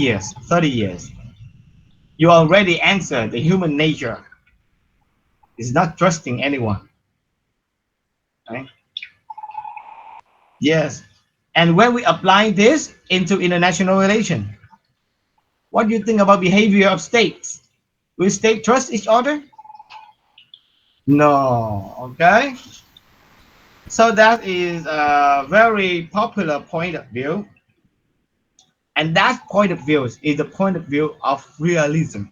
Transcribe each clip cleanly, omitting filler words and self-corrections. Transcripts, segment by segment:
years, 30 years, you already answered the human nature is not trusting anyone. Right? Yes. And when we apply this into international relation, what do you think about behavior of states? Will states trust each other? No. Okay. So that is a very popular point of view. And that point of view is the point of view of realism.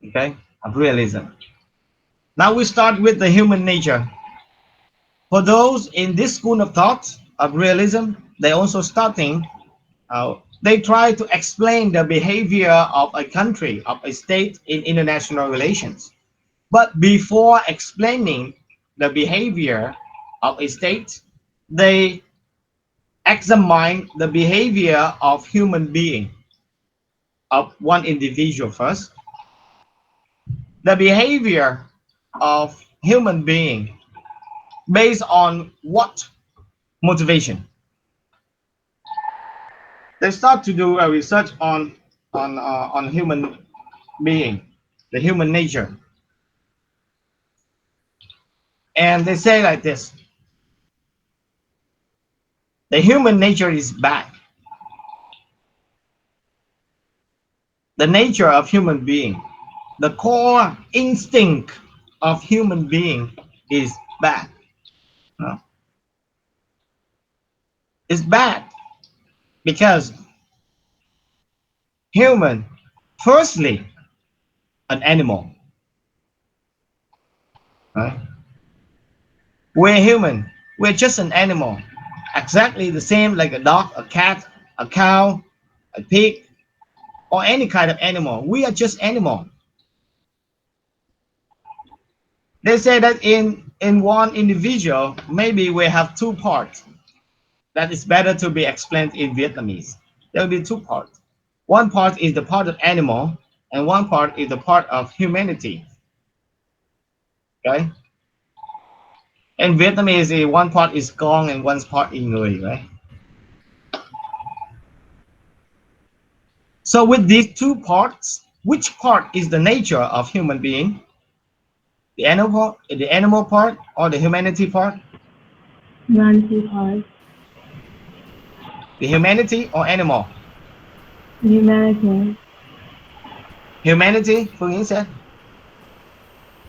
Okay. Of realism. Now we start with the human nature. For those in this school of thought of realism, they also starting, they try to explain the behavior of a country, of a state in international relations. But before explaining the behavior of a state, they examine the behavior of human being, of one individual first. The behavior of human being based on what motivation? They start to do a research on human being, the human nature, and they say like this: the human nature is bad. The nature of human being, the core instinct of human being is bad. No. It's bad because human, firstly, an animal. Right? We're human. We're just an animal, exactly the same like a dog, a cat, a cow, a pig, or any kind of animal. We are just animal. They say that in one individual, maybe we have two parts. That is better to be explained in Vietnamese. There will be two parts. One part is the part of animal, and one part is the part of humanity. Okay. In Vietnamese, one part is con and one part is người, right? So with these two parts, which part is the nature of human being? The animal part, or the humanity part? Humanity part. The humanity or animal? Humanity. Humanity, Phương Yến said.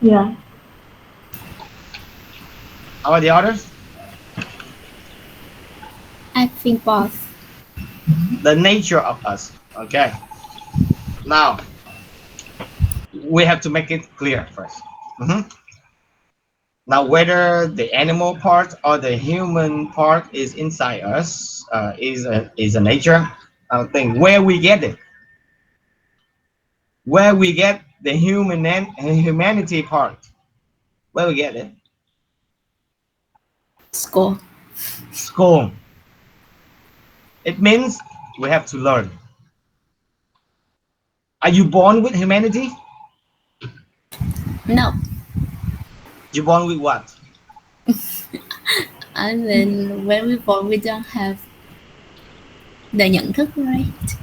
Yeah. How about the others? I think both. The nature of us. Okay. Now, we have to make it clear first. Mhm. Now, whether the animal part or the human part is inside us is a nature thing. Where we get it, where we get the humanity part, where we get it, School. school. It means we have to learn. Are you born with humanity? No. You born with what? I mean, when we born, we don't have the nhận thức, right?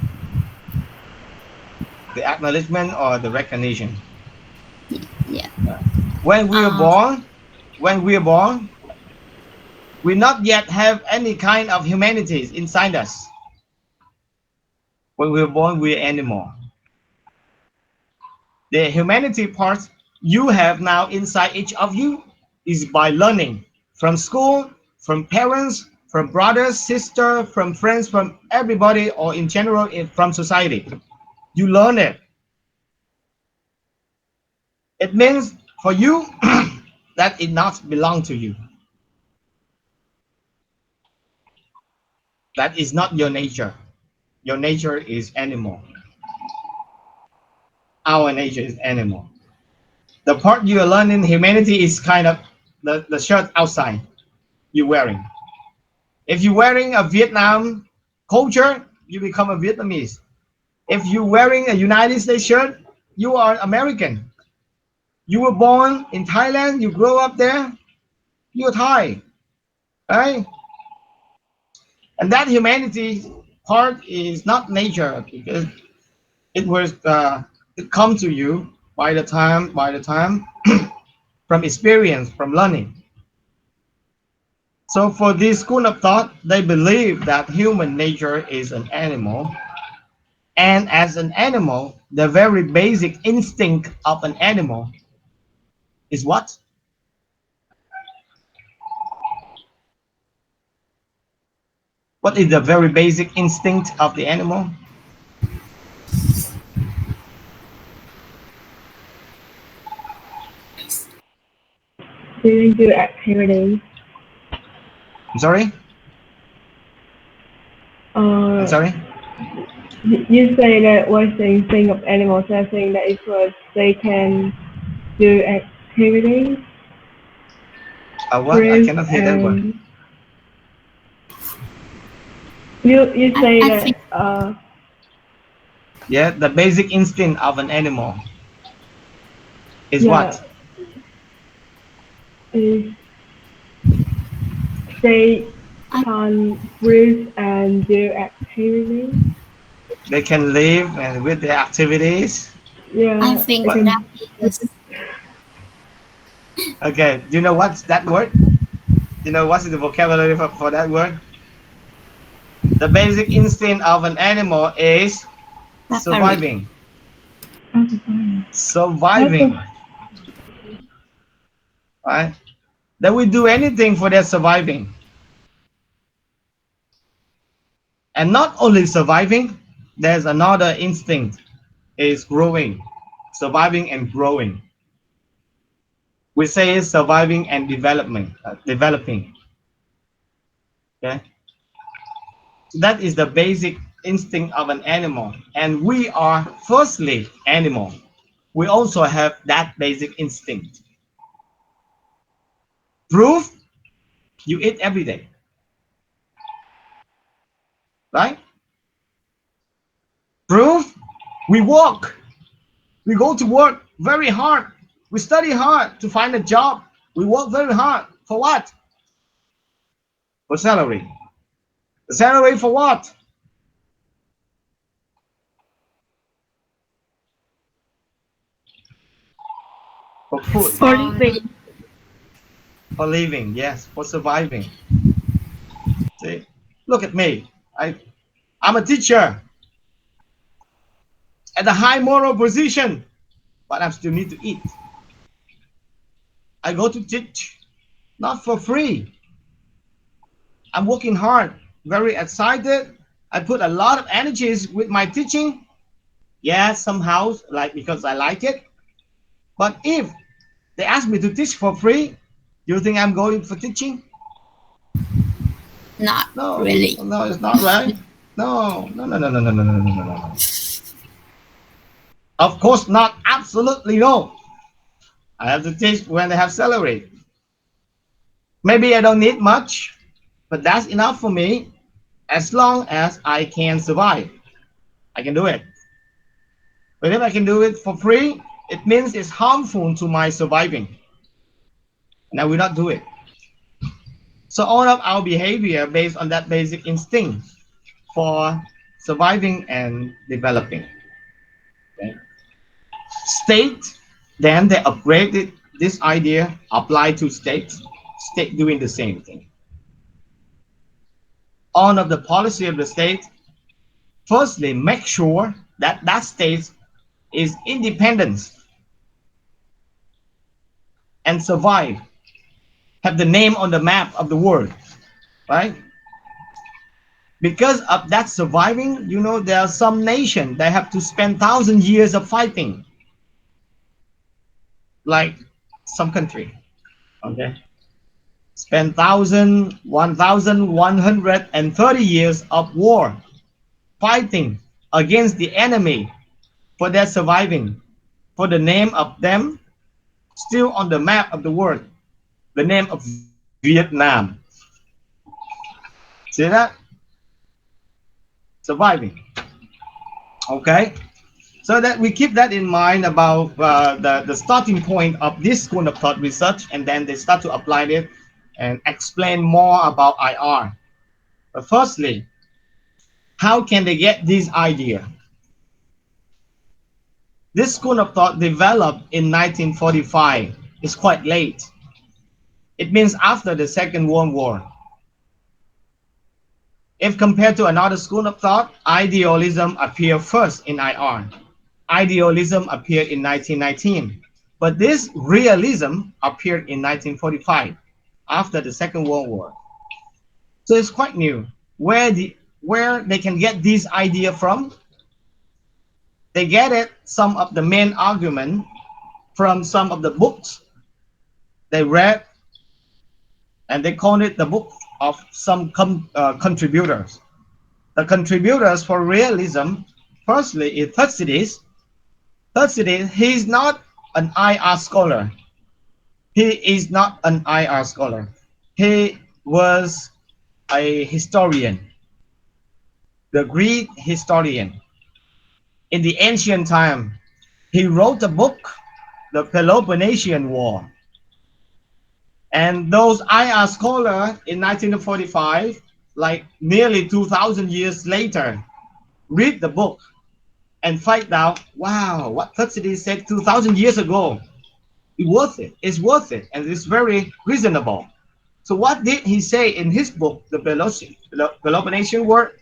The acknowledgement or the recognition? Yeah. When we are Uh, born, when we are born, we not yet have any kind of humanities inside us. When we are born, we are animal. The humanity part you have now inside each of you is by learning from school, from parents, from brothers, sister, from friends, from everybody, or in general from society. You learn it. It means for you that it not belong to you. That is not your nature. Your nature is animal. Our nature is animal. The part you are learning humanity is kind of the shirt outside you're wearing. If you're wearing a Vietnam culture, you become a Vietnamese. If you're wearing a United States shirt, you are American. You were born in Thailand, you grow up there, you're Thai, right? And that humanity part is not nature because it was it come to you by the time from experience, from learning. So for this school of thought, they believe that human nature is an animal, and as an animal, the very basic instinct of an animal is what? What is the very basic instinct of the animal? Doing good activities. I'm sorry. I'm Uh, sorry. you say that what's the instinct of animals? I think that it was they can do activities, What? I breathe, cannot hear that word. and you say I that think Yeah, the basic instinct of an animal is yeah what? is they I, can breathe and do activities. They can live and with their activities. I Yeah, they think What? that can. is Okay. Do you know what's that word? Do you know what's the vocabulary for that word? The basic instinct of an animal is safari. surviving. Okay, fine. That's Surviving, right? They will do anything for their surviving. And not only surviving, there's another instinct is growing, surviving and growing. We say surviving and developing. Okay, so that is the basic instinct of an animal, and we are firstly animal. We also have that basic instinct. Proof: you eat every day, right? Proof: we work, we go to work very hard, we study hard to find a job, we work very hard for what? For salary. The salary for what? For food, for For living. for living, yes, for surviving. See, look at me. I'm a teacher at a high moral position, but I still need to eat. I go to teach not for free. I'm working hard, very excited. I put a lot of energies with my teaching. Yeah, somehow, like because I like it. But if they ask me to teach for free, do you think I'm going for teaching? not No, really. no, it's not right. No, no, no, no, no, no, no, no, no, no, no. Of course not. Absolutely no. I have to teach when they have salary. Maybe I don't need much, but that's enough for me as long as I can survive. I can do it. But if I can do it for free, it means it's harmful to my surviving, and I will not do it. So all of our behavior based on that basic instinct for surviving and developing. Okay. State, then they upgraded this idea applied to state, state doing the same thing. All of the policy of the state, firstly, make sure that that state is independent and survive, have the name on the map of the world, right? Because of that surviving, you know, there are some nations that have to spend 1,000 years of fighting, like some country, okay? Spend 1,130 years of war fighting against the enemy for their surviving, for the name of them still on the map of the world, the name of Vietnam. See that? Surviving. Okay? So that we keep that in mind about the starting point of this school of thought research, and then they start to apply it and explain more about IR. But firstly, How can they get this idea? This school of thought developed in 1945. It's quite late. It means after the Second World War. If compared to another school of thought, idealism appeared first in IR. Idealism appeared in 1919. But this realism appeared in 1945, after the Second World War. So it's quite new. Where they can get this idea from? They get it, some of the main argument from some of the books they read, and they call it the book of some contributors. The contributors for realism, firstly, is Thucydides. Thucydides, he is not an IR scholar. He is not an IR scholar. He was a historian, the Greek historian. In the ancient time, he wrote a book, The Peloponnesian War. And those IR scholars in 1945, like nearly 2,000 years later, read the book and find out, wow, what Thucydides said 2,000 years ago, it's worth it, and it's very reasonable. So what did he say in his book, The Peloponnesian War?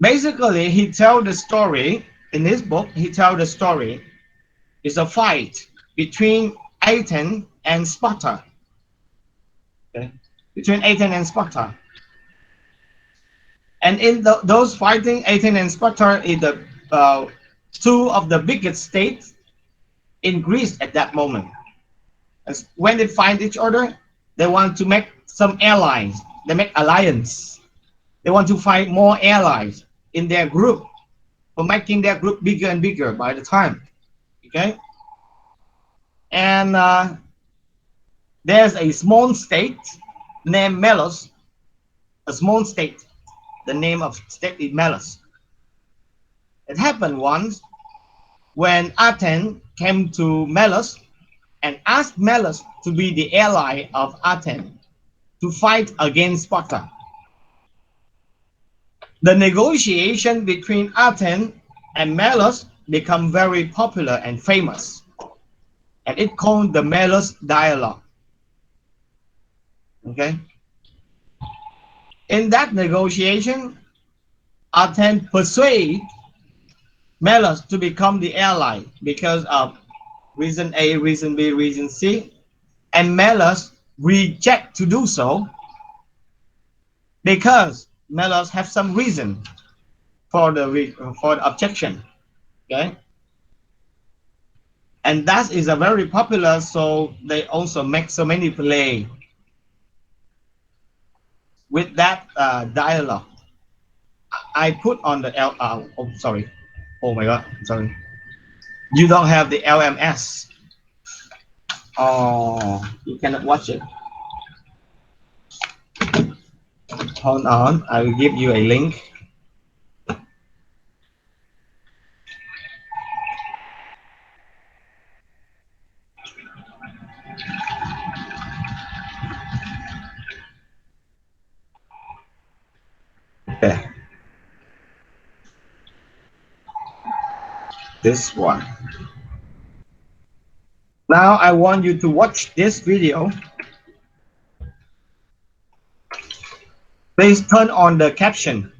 Basically, he tells the story, in his book, he tells the story, it's a fight between Athens and Sparta. Okay? Between Athens and Sparta. And in those fighting, Athens and Sparta is the two of the biggest states in Greece at that moment. As when they find each other, they want to make some allies. They make alliance. They want to find more allies in their group, for making their group bigger and bigger by the time. Okay? And there's a small state named Malus, a small state. The name of state is Malus. It happened once when Athens came to Malus and asked Malus to be the ally of Athens to fight against Sparta. The negotiation between Athens and Malus become very popular and famous, and it called the Malus Dialogue. Okay. In that negotiation, Athens persuade Malus to become the ally because of reason A, reason B, reason C, and Malus reject to do so because Malus have some reason for the objection. Okay, and that is a very popular, so they also make so many play with that dialogue. I put on the oh sorry, oh my god, sorry, you don't have the LMS. Oh, you cannot watch it. Hold on, I will give you a link. Okay. This one. Now I want you to watch this video. Please turn on the caption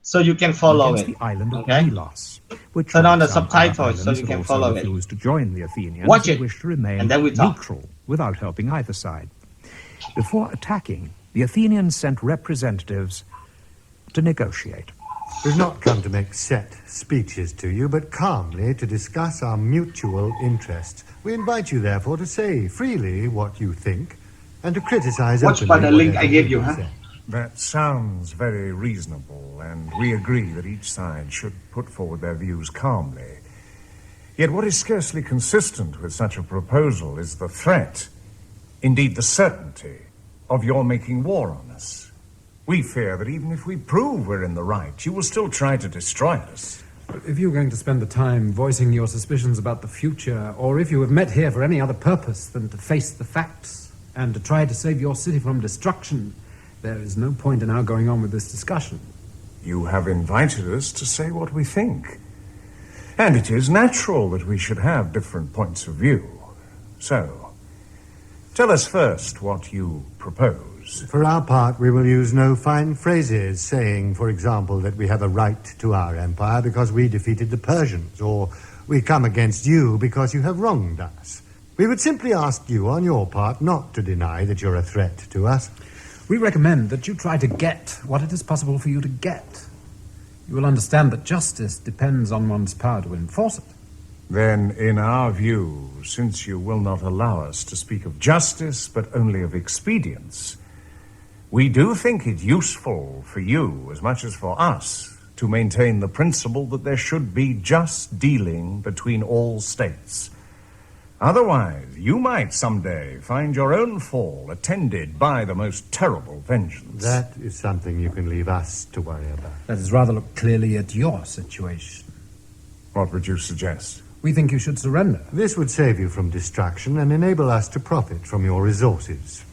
so you can follow it. The island of Okay? Delos, which Turn on the some other subtitles so islands you have can also follow it. refused to join the Athenians Watch and it, wish to remain and then we talk. neutral without helping either side. Before attacking, the Athenians sent representatives to negotiate. We've not come to make set speeches to you, but calmly to discuss our mutual interests. We invite you, therefore, to say freely what you think and to criticize Watch openly by the link whatever I gave we you, huh? say. That sounds very reasonable, and we agree that each side should put forward their views calmly. Yet what is scarcely consistent with such a proposal is the threat, indeed the certainty, of your making war on us. We fear that even if we prove we're in the right, you will still try to destroy us. If you're going to spend the time voicing your suspicions about the future, or if you have met here for any other purpose than to face the facts and to try to save your city from destruction, There is no point in our going on with this discussion. You have invited us to say what we think. And it is natural that we should have different points of view. So, tell us first what you propose. For our part, we will use no fine phrases, saying, for example, that we have a right to our empire because we defeated the Persians, or we come against you because you have wronged us. We would simply ask you, on your part, not to deny that you're a threat to us. We recommend that you try to get what it is possible for you to get. You will understand that justice depends on one's power to enforce it. Then, in our view, since you will not allow us to speak of justice, but only of expedience, we do think it useful for you, as much as for us, to maintain the principle that there should be just dealing between all states. Otherwise, you might someday find your own fall attended by the most terrible vengeance. That is something you can leave us to worry about. Let us rather look clearly at your situation. What would you suggest? We think you should surrender. This would save you from destruction and enable us to profit from your resources.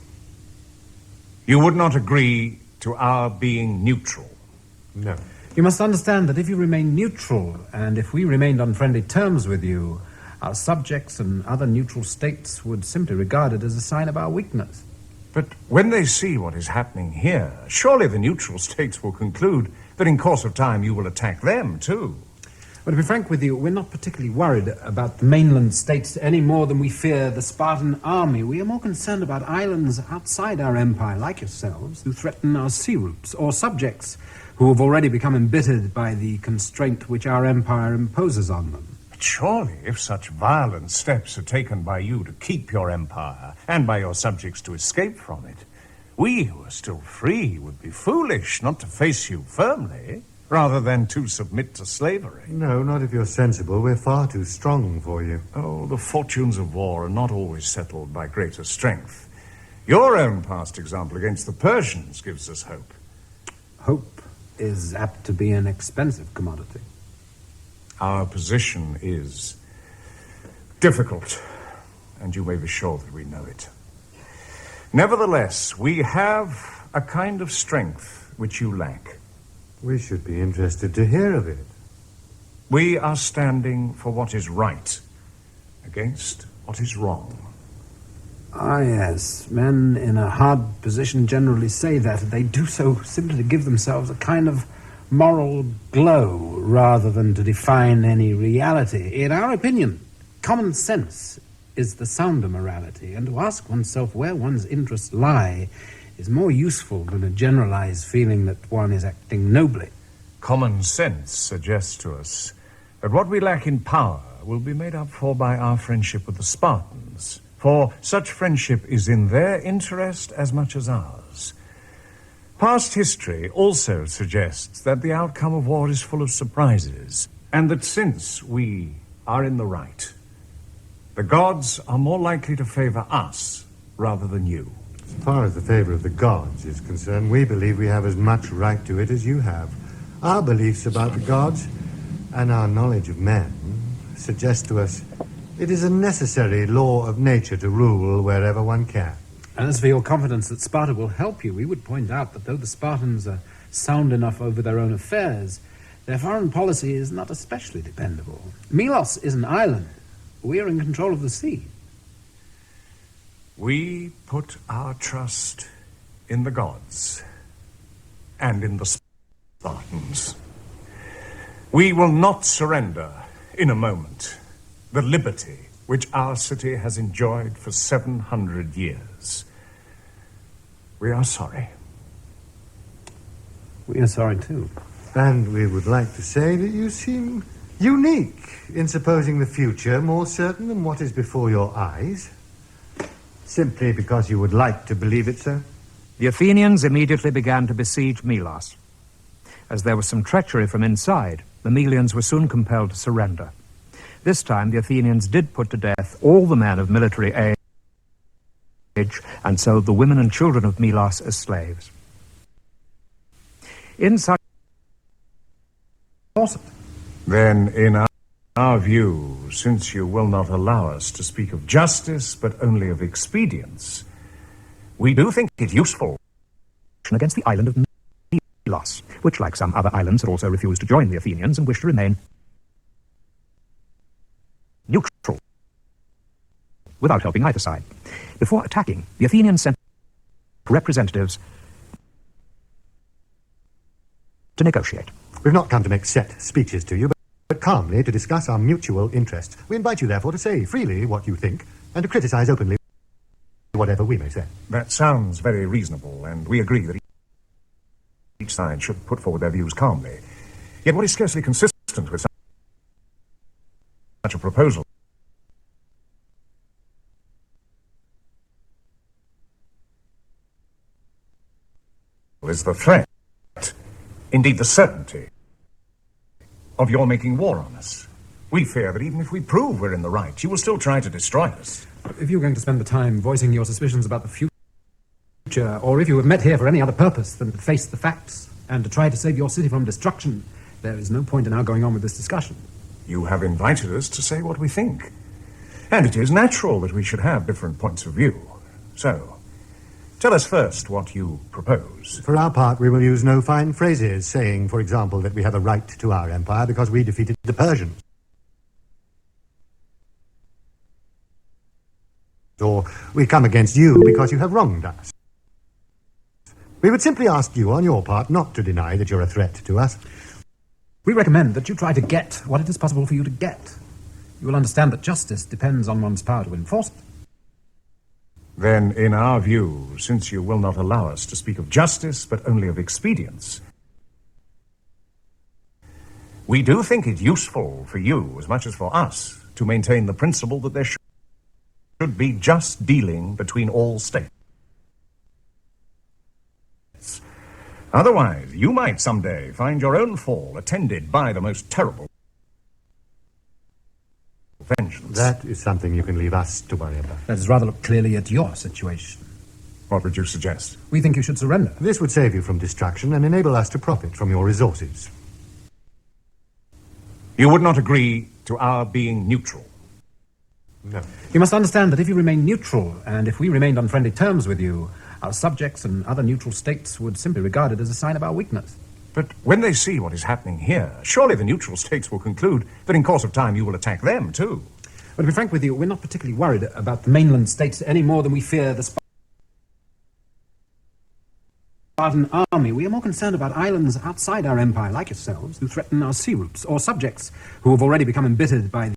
You would not agree to our being neutral? No. You must understand that if you remain neutral, and if we remained on friendly terms with you, our subjects and other neutral states would simply regard it as a sign of our weakness. But when they see what is happening here, surely the neutral states will conclude that in course of time you will attack them too. But to be frank with you, we're not particularly worried about the mainland states any more than we fear the Spartan army. We are more concerned about islands outside our empire, like yourselves, who threaten our sea routes, or subjects who have already become embittered by the constraint which our empire imposes on them. But surely, if such violent steps are taken by you to keep your empire, and by your subjects to escape from it, we who are still free would be foolish not to face you firmly, rather than to submit to slavery. No, not if you're sensible. We're far too strong for you. Oh, the fortunes of war are not always settled by greater strength. Your own past example against the Persians gives us hope. Hope is apt to be an expensive commodity. Our position is difficult, and you may be sure that we know it. Nevertheless, we have a kind of strength which you lack. We should be interested to hear of it. We are standing for what is right against what is wrong. Ah, yes. Men in a hard position generally say that. They do so simply to give themselves a kind of moral glow rather than to define any reality. In our opinion, common sense is the sounder morality, and to ask oneself where one's interests lie is more useful than a generalized feeling that one is acting nobly. Common sense suggests to us that what we lack in power will be made up for by our friendship with the Spartans, for such friendship is in their interest as much as ours. Past history also suggests that the outcome of war is full of surprises, and that since we are in the right, the gods are more likely to favor us rather than you. As far as the favor of the gods is concerned, we believe we have as much right to it as you have. Our beliefs about the gods and our knowledge of men suggest to us it is a necessary law of nature to rule wherever one can. And as for your confidence that Sparta will help you, we would point out that though the Spartans are sound enough over their own affairs, their foreign policy is not especially dependable. Milos is an island. We are in control of the sea. We put our trust in the gods and in the Spartans. We will not surrender in a moment the liberty which our city has enjoyed for 700 years. We are sorry. We are sorry too. And we would like to say that you seem unique in supposing the future more certain than what is before your eyes, simply because you would like to believe it so. The Athenians immediately began to besiege Milos. As there was some treachery from inside, the Melians were soon compelled to surrender. This time, the Athenians did put to death all the men of military age, and sold the women and children of Milos as slaves. In such... Then, in our view, since you will not allow us to speak of justice, but only of expedience, we do think it useful against the island of Milos, which, like some other islands, had also refused to join the Athenians and wished to remain neutral, without helping either side. Before attacking, the Athenians sent representatives to negotiate. We've not come to make set speeches to you, but calmly to discuss our mutual interests. We invite you, therefore, to say freely what you think and to criticize openly whatever we may say. That sounds very reasonable, and we agree that each side should put forward their views calmly. Yet what is scarcely consistent with such a proposal is the threat, indeed the certainty, of your making war on us. We fear that even if we prove we're in the right, you will still try to destroy us. If you're going to spend the time voicing your suspicions about the future, or if you have met here for any other purpose than to face the facts and to try to save your city from destruction, there is no point in our going on with this discussion. You have invited us to say what we think. And it is natural that we should have different points of view. So, tell us first what you propose. For our part, we will use no fine phrases, saying, for example, that we have a right to our empire because we defeated the Persians. Or we come against you because you have wronged us. We would simply ask you, on your part, not to deny that you're a threat to us. We recommend that you try to get what it is possible for you to get. You will understand that justice depends on one's power to enforce it. Then, in our view, since you will not allow us to speak of justice, but only of expedience, we do think it useful for you, as much as for us, to maintain the principle that there should be just dealing between all states. Otherwise, you might someday find your own fall attended by the most terrible vengeance. That is something you can leave us to worry about. Let us rather look clearly at your situation. What would you suggest? We think you should surrender. This would save you from destruction and enable us to profit from your resources. You would not agree to our being neutral? No. You must understand that if you remain neutral, and if we remained on friendly terms with you, our subjects and other neutral states would simply regard it as a sign of our weakness. But when they see what is happening here, surely the neutral states will conclude that in course of time you will attack them too. But to be frank with you, we're not particularly worried about the mainland states any more than we fear the Spartan army. We are more concerned about islands outside our empire, like yourselves, who threaten our sea routes, or subjects who have already become embittered by the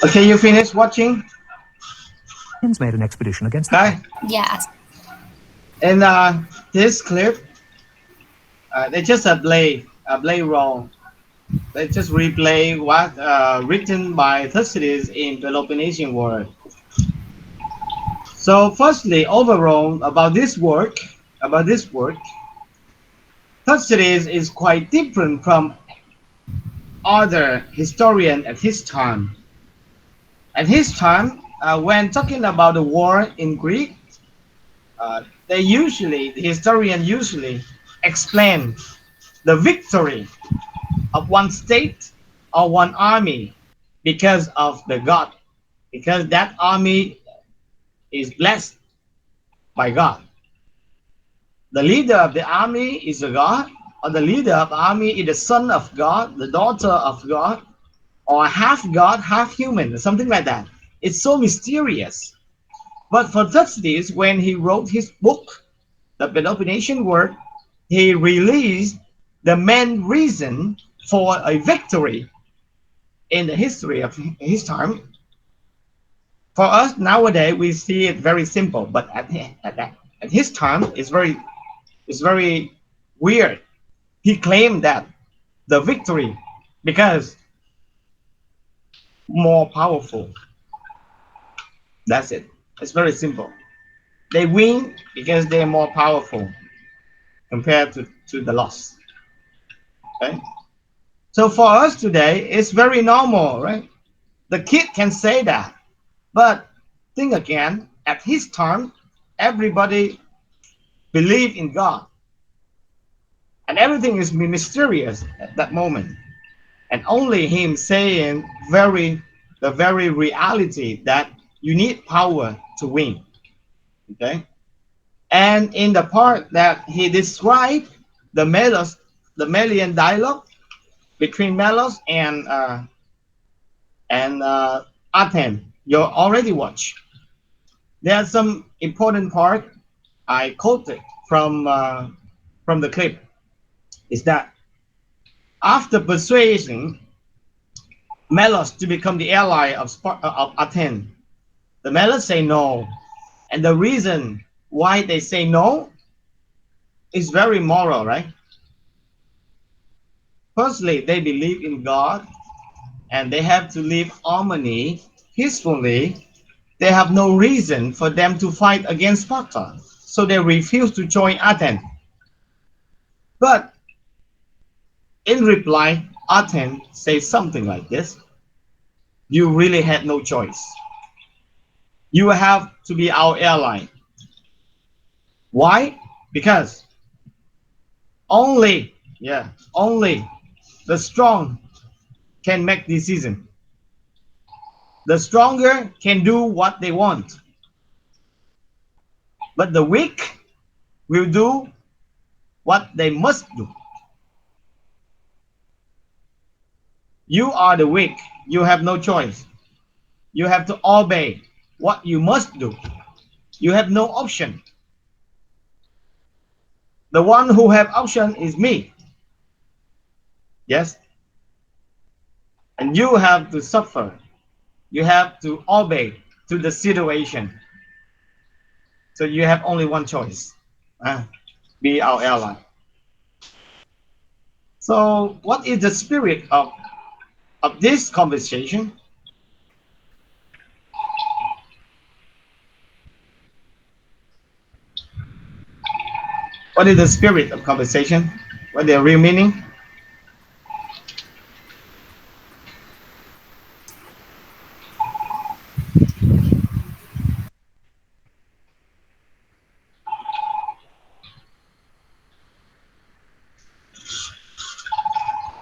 Okay, you finished watching? Athenians made an expedition against the Hi. Dạ. In this clip, they just play role. They just replay what written by Thucydides in Peloponnesian War. So, firstly, overall about this work, Thucydides is quite different from other historians at his time. At his time, when talking about the war in Greek, the historian usually explain the victory of one state or one army because of the God, because that army is blessed by God. The leader of the army is a God, or the leader of the army is the son of God, the daughter of God, or half God, half human, something like that. It's so mysterious. But for Thucydides, when he wrote his book, The Peloponnesian War, he released the main reason for a victory in the history of his time. For us nowadays, we see it very simple, but at his time, it's very weird. He claimed that the victory because more powerful. That's it. It's very simple. They win because they're more powerful compared to the loss. Okay? So for us today, it's very normal, right? The kid can say that. But think again, at his time, everybody believed in God. And everything is mysterious at that moment. And only him saying the very reality that you need power to win. Okay? And in the part that he described the Melian dialogue between Malus and Athens, you already watched. There's some important part I quoted from the clip. Is that after persuading Malus to become the ally of Athens, the Malus say no, and the reason why they say no is very moral, right? Firstly, they believe in God and they have to live harmony peacefully. They have no reason for them to fight against Sparta, so they refuse to join Athens. But in reply, Athens says something like this: you really had no choice. You have to be our ally. Why? Because only the strong can make decision. The stronger can do what they want, but the weak will do what they must do. You are the weak. You have no choice. You have to obey what you must do. You have no option. The one who have option is me. Yes. And you have to suffer. You have to obey to the situation. So you have only one choice. Be our ally. So what is the spirit of this conversation? What is the spirit of conversation? What the real meaning?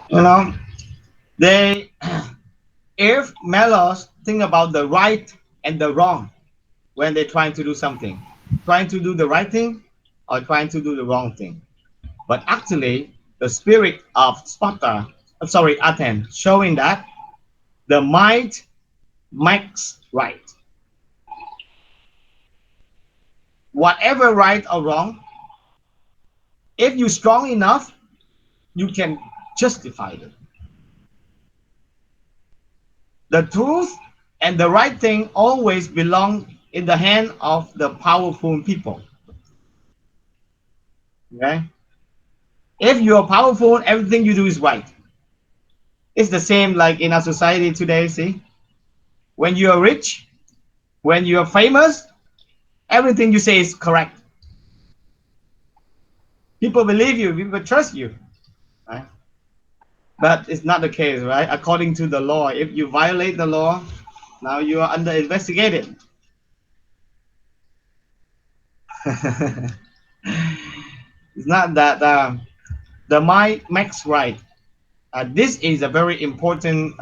You know, they if Melos think about the right and the wrong when they're trying to do something, trying to do the right thing or trying to do the wrong thing. But actually, the spirit of Sparta, sorry, Athens, showing that the might makes right. Whatever right or wrong, if you're strong enough, you can justify it. The truth and the right thing always belong in the hand of the powerful people. Okay? If you are powerful, everything you do is right. It's the same like in our society today, see? When you are rich, when you are famous, everything you say is correct. People believe you, people trust you. Right? But it's not the case, right? According to the law, if you violate the law, now you are under investigated. It's not that the mind makes right. This is a very important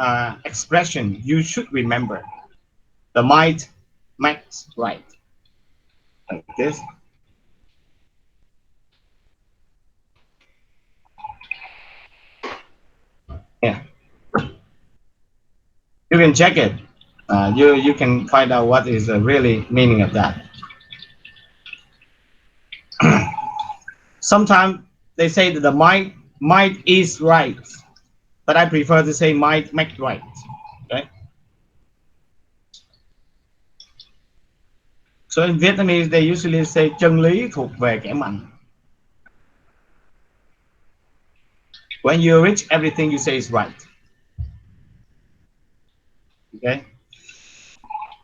expression you should remember. The might makes right. Like this. Yeah, you can check it. You can find out what is the really meaning of that. Sometimes they say that the might is right, but I prefer to say might make right. Okay. So in Vietnamese they usually say chân lý thuộc về kẻ mạnh. When you reach everything you say is right. Okay.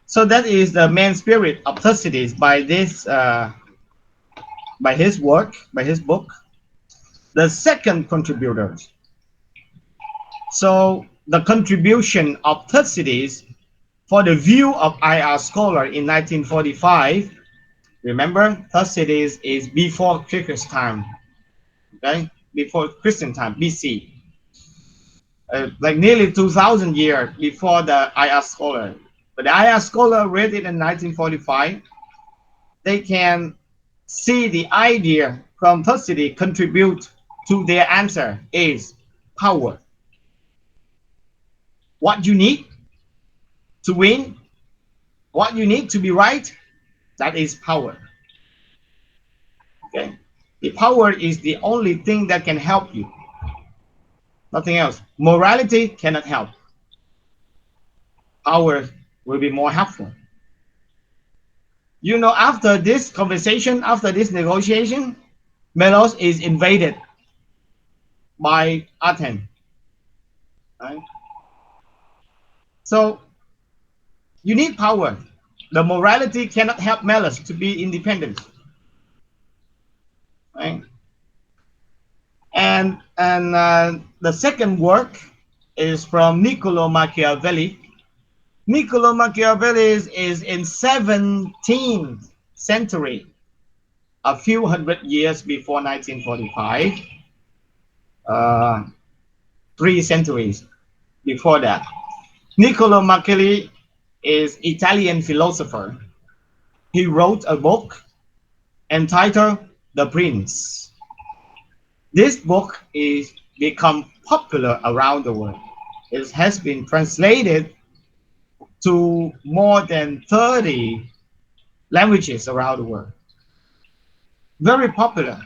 So that is the main spirit of Thucydides by this by his work, by his book. The second contributor. So the contribution of Thucydides for the view of IR scholar in 1945. Remember, Thucydides is before Christ's time, okay? Before Christian time, BC, like nearly 2,000 years before the IR scholar. But the IR scholar read it in 1945. They can see the idea from Thucydides contribute to their answer is power. What you need to win, what you need to be right, that is power. Okay, the power is the only thing that can help you. Nothing else. Morality cannot help. Power will be more helpful. You know, after this conversation, after this negotiation, Melos is invaded by Athens. Right? So you need power. The morality cannot help Melos to be independent. Right? And the second work is from Niccolo Machiavelli. Niccolo Machiavelli is in 17th century, a few hundred years before 1945, 3 centuries before that. Niccolo Machiavelli is Italian philosopher. He wrote a book entitled The Prince. This book is become popular around the world. It has been translated to more than 30 languages around the world. Very popular.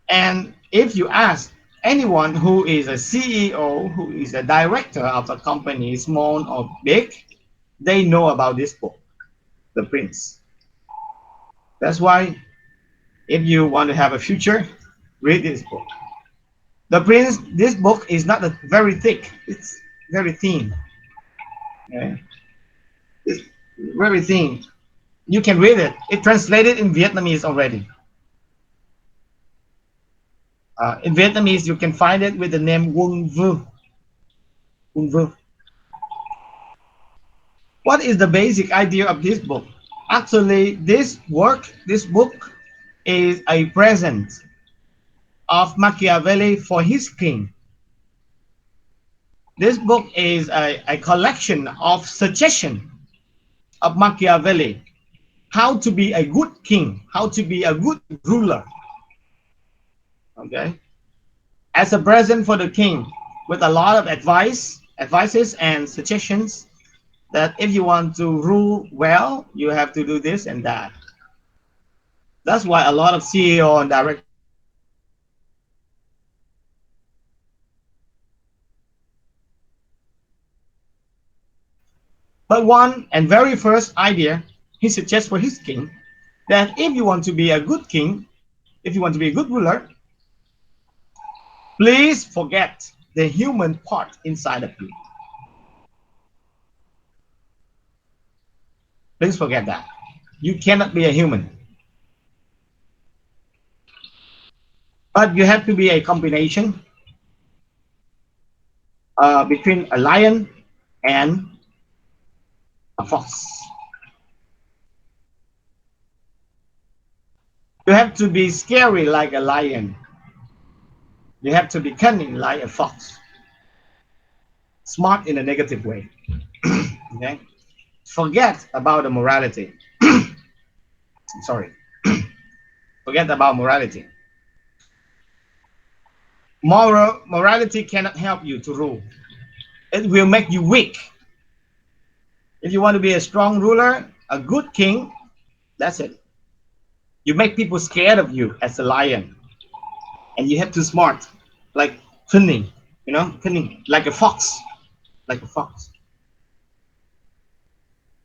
And if you ask anyone who is a CEO, who is a director of a company, small or big, they know about this book, The Prince. That's why if you want to have a future, read this book. The Prince, this book is not very thick. It's very thin. Okay? It's very thin. You can read it. It's translated in Vietnamese already. In Vietnamese, you can find it with the name Quân Vu. Quân Vu. What is the basic idea of this book? Actually, this book is a present of Machiavelli for his king. This book is a collection of suggestions of Machiavelli, how to be a good king, how to be a good ruler. Okay, as a present for the king, with a lot of advices and suggestions that if you want to rule well, you have to do this and that. That's why a lot of CEO and directors but one and very first idea he suggests for his king that if you want to be a good king, if you want to be a good ruler, please forget the human part inside of you. Please forget that. You cannot be a human. But you have to be a combination between a lion and a fox. You have to be scary like a lion, You have to be cunning like a fox, smart in a negative way. Okay? Forget about the morality. Sorry. Forget about morality. Morality cannot help you to rule. It will make you weak. If you want to be a strong ruler, a good king, that's it. You make people scared of you as a lion. And you have to smart, like cunning, cunning, like a fox. Like a fox.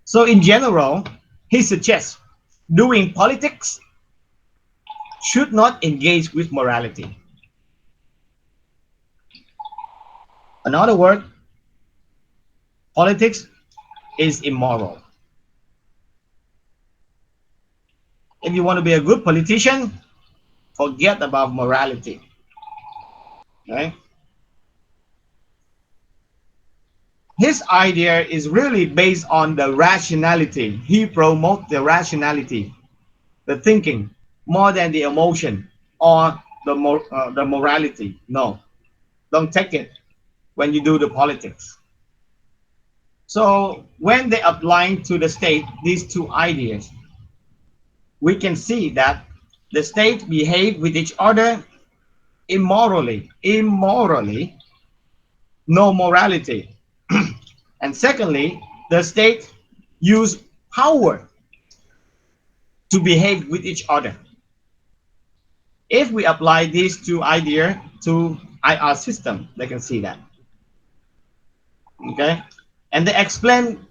So in general, he suggests doing politics should not engage with morality. Another word, politics is immoral. If you want to be a good politician, forget about morality. Right? His idea is really based on the rationality. He promotes the rationality, the thinking, more than the emotion or the morality. No, don't take it when you do the politics. So when they apply to the state these two ideas, we can see that the state behave with each other immorally, no morality. And secondly, the state use power to behave with each other. If we apply these two ideas to IR system, they can see that. Okay, and they explain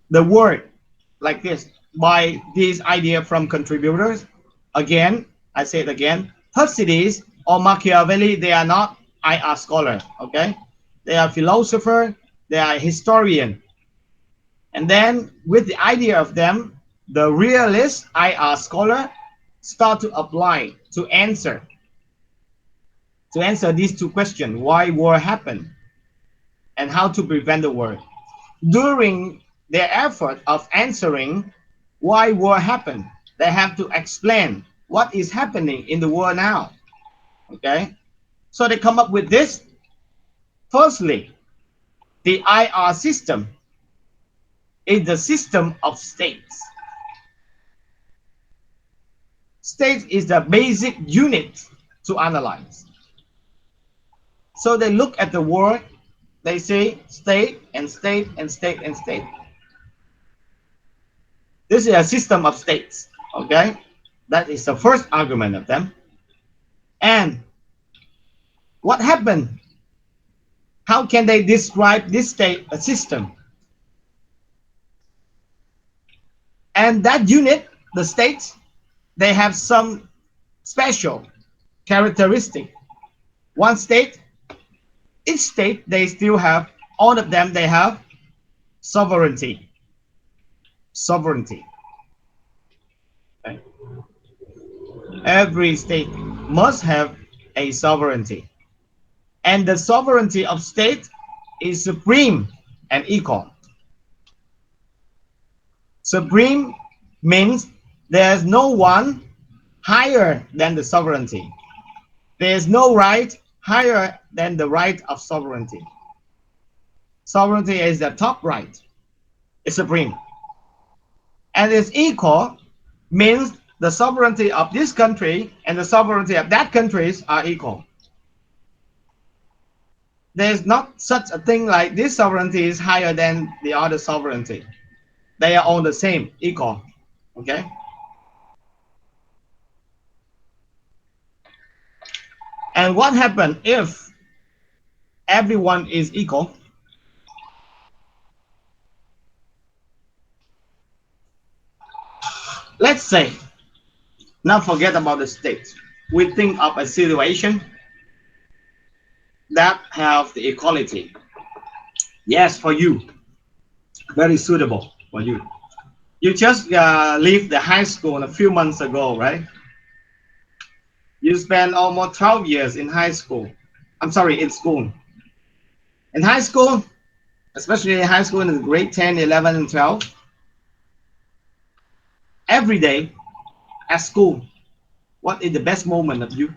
the word like this by this idea from contributors. Again, I say it again, Thucydides or Machiavelli, they are not IR scholars. Okay, they are philosophers, they are historian. And then with the idea of them, the realist IR scholar start to apply to answer these two questions: why war happened and how to prevent the war. During their effort of answering why war happened, they have to explain what is happening in the world now. Okay, so they come up with this. Firstly, the IR system is the system of states. State is the basic unit to analyze. So they look at the world, they say state and state and state and state. This is a system of states. Okay, that is the first argument of them. And what happened? How can they describe this state, a system? And that unit, the states, they have some special characteristic. One state, each state, they still have, all of them, they have sovereignty. Sovereignty. Okay. Every state must have a sovereignty. And the sovereignty of state is supreme and equal. Supreme means there's no one higher than the sovereignty. There's no right higher than the right of sovereignty. Sovereignty is the top right. It's supreme. And it's equal means the sovereignty of this country and the sovereignty of that country are equal. There's not such a thing like this sovereignty is higher than the other sovereignty. They are all the same, equal. Okay? And what happens if everyone is equal? Let's say, now forget about the state. We think of a situation that have the equality. Yes, for you, very suitable for you. You just leave the high school a few months ago, right? You spent almost 12 years in high school. I'm sorry, in school. In high school, especially in high school in grade 10, 11, and 12, every day at school, what is the best moment of you?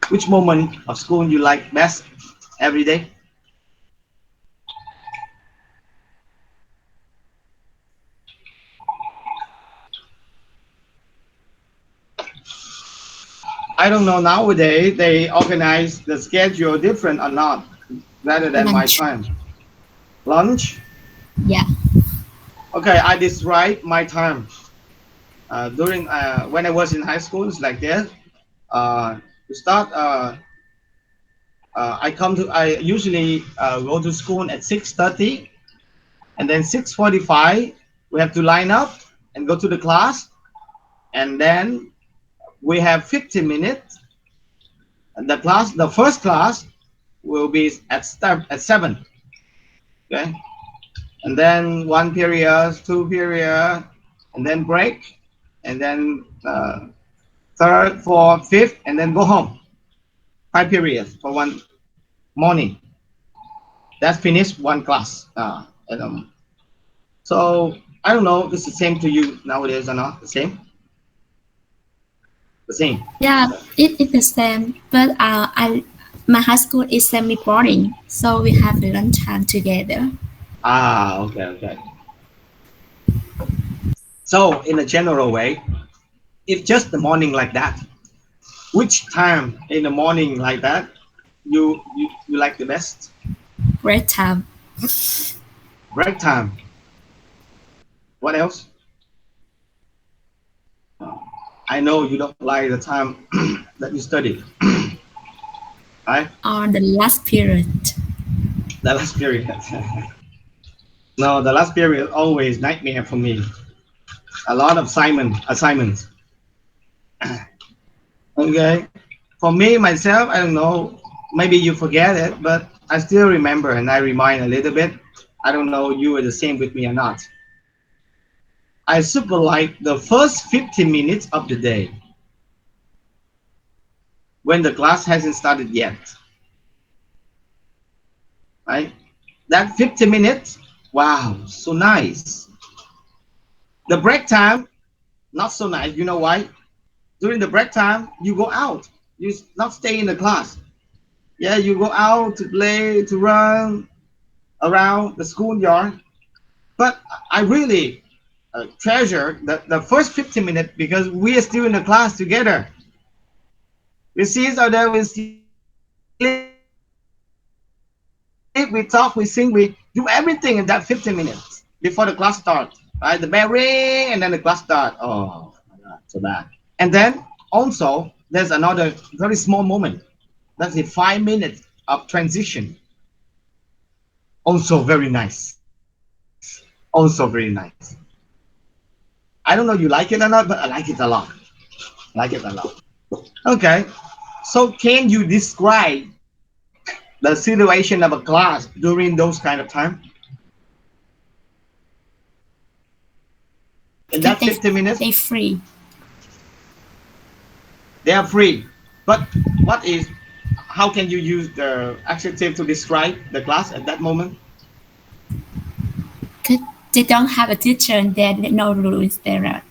Which moment of school you like best every day? I don't know nowadays they organize the schedule different or not, rather than my Lunch. time. Lunch? Yeah. Okay, I describe my time. During when I was in high school, it's like this. To start, I usually go to school at 6:30, and then 6:45 we have to line up and go to the class, and then we have 50 minutes. And the first class will be at 7. Okay, and then one period, two period, and then break, and then third, fourth, fifth, and then go home. 5 periods for one morning. That's finished one class. And, so I don't know. It's the same to you nowadays or not? The same? The same. Yeah, it is the same. But my high school is semi-boarding, so we have the lunch time together. Okay, okay. So in a general way, if just the morning like that, which time in the morning like that you like the best? Break time. Break time. What else? I know you don't like the time that you study, right? Or the last period. The last period. No, the last period always nightmare for me. A lot of assignments. Okay. For me myself, I don't know. Maybe you forget it, but I still remember and I remind a little bit. I don't know you are the same with me or not. I super like the first 15 minutes of the day when the class hasn't started yet. Right? That 50 minutes, wow, so nice. The break time, not so nice. You know why? During the break time, you go out. You not stay in the class. Yeah, you go out to play, to run around the schoolyard. But I really treasure the first 15 minutes because we are still in the class together. We see each other, we sleep, we talk, we sing, we do everything in that 15 minutes before the class start. Right? The bell ring and then the class start. Oh my God, so bad. And then also there's another very small moment. That's the 5 minutes of transition. Also very nice. Also very nice. I don't know you like it or not, but I like it a lot. Like it a lot. Okay. So can you describe the situation of a class during those kind of time? In that Because 50 minutes, they free. they are free. But what is, how can you use the adjective to describe the class at that moment? 'Cause they don't have a teacher and there no rules there